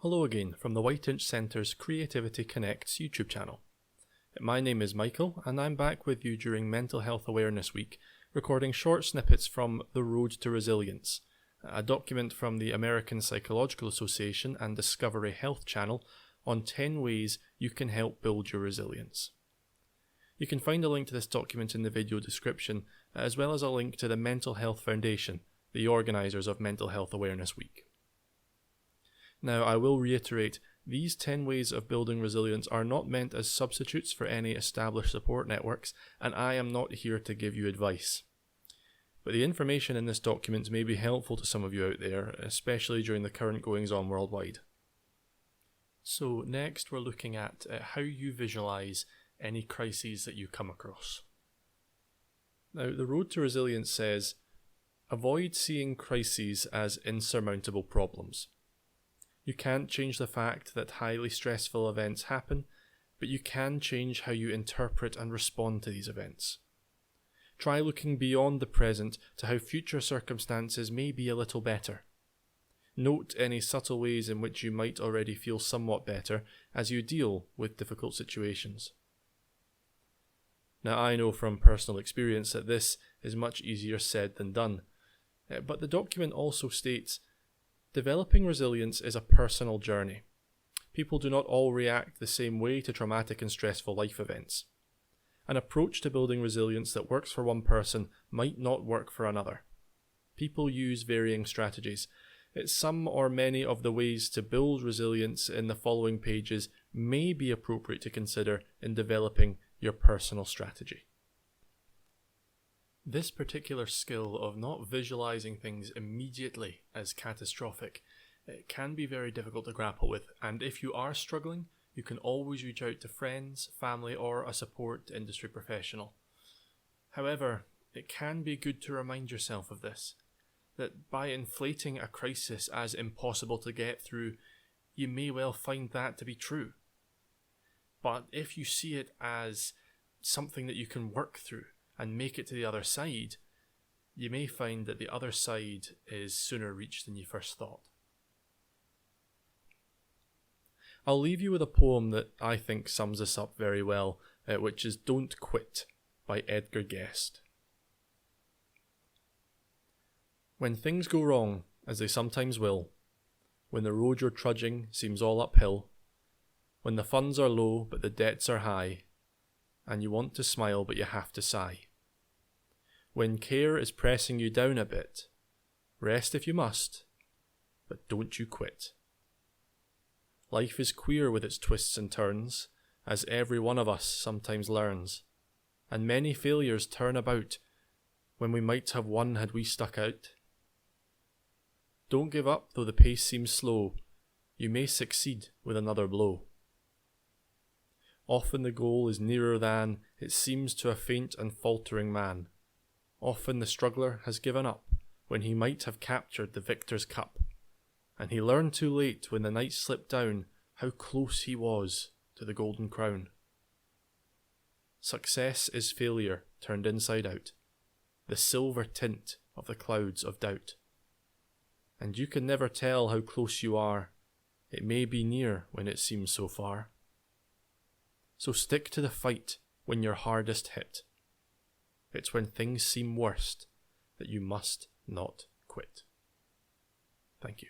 Hello again from the White Inch Centre's Creativity Connects YouTube channel. My name is Michael and I'm back with you during Mental Health Awareness Week, recording short snippets from The Road to Resilience, a document from the American Psychological Association and Discovery Health channel on 10 ways you can help build your resilience. You can find a link to this document in the video description, as well as a link to the Mental Health Foundation, the organisers of Mental Health Awareness Week. Now, I will reiterate, these 10 ways of building resilience are not meant as substitutes for any established support networks, and I am not here to give you advice. But the information in this document may be helpful to some of you out there, especially during the current goings-on worldwide. So next we're looking at how you visualise any crises that you come across. Now, the Road to Resilience says, avoid seeing crises as insurmountable problems. You can't change the fact that highly stressful events happen, but you can change how you interpret and respond to these events. Try looking beyond the present to how future circumstances may be a little better. Note any subtle ways in which you might already feel somewhat better as you deal with difficult situations. Now, I know from personal experience that this is much easier said than done, but the document also states, developing resilience is a personal journey. People do not all react the same way to traumatic and stressful life events. An approach to building resilience that works for one person might not work for another. People use varying strategies. Some or many of the ways to build resilience in the following pages may be appropriate to consider in developing your personal strategy. This particular skill of not visualizing things immediately as catastrophic, it can be very difficult to grapple with, and if you are struggling, you can always reach out to friends, family, or a support industry professional. However, it can be good to remind yourself of this, that by inflating a crisis as impossible to get through, you may well find that to be true. But if you see it as something that you can work through, and make it to the other side, you may find that the other side is sooner reached than you first thought. I'll leave you with a poem that I think sums this up very well, which is Don't Quit by Edgar Guest. When things go wrong, as they sometimes will, when the road you're trudging seems all uphill, when the funds are low but the debts are high, and you want to smile but you have to sigh, when care is pressing you down a bit, rest if you must, but don't you quit. Life is queer with its twists and turns, as every one of us sometimes learns, and many failures turn about when we might have won had we stuck out. Don't give up though the pace seems slow, you may succeed with another blow. Often the goal is nearer than it seems to a faint and faltering man. Often the struggler has given up when he might have captured the victor's cup, and he learned too late when the night slipped down how close he was to the golden crown. Success is failure turned inside out, the silver tint of the clouds of doubt. And you can never tell how close you are, it may be near when it seems so far. So stick to the fight when you're hardest hit. It's when things seem worst that you must not quit. Thank you.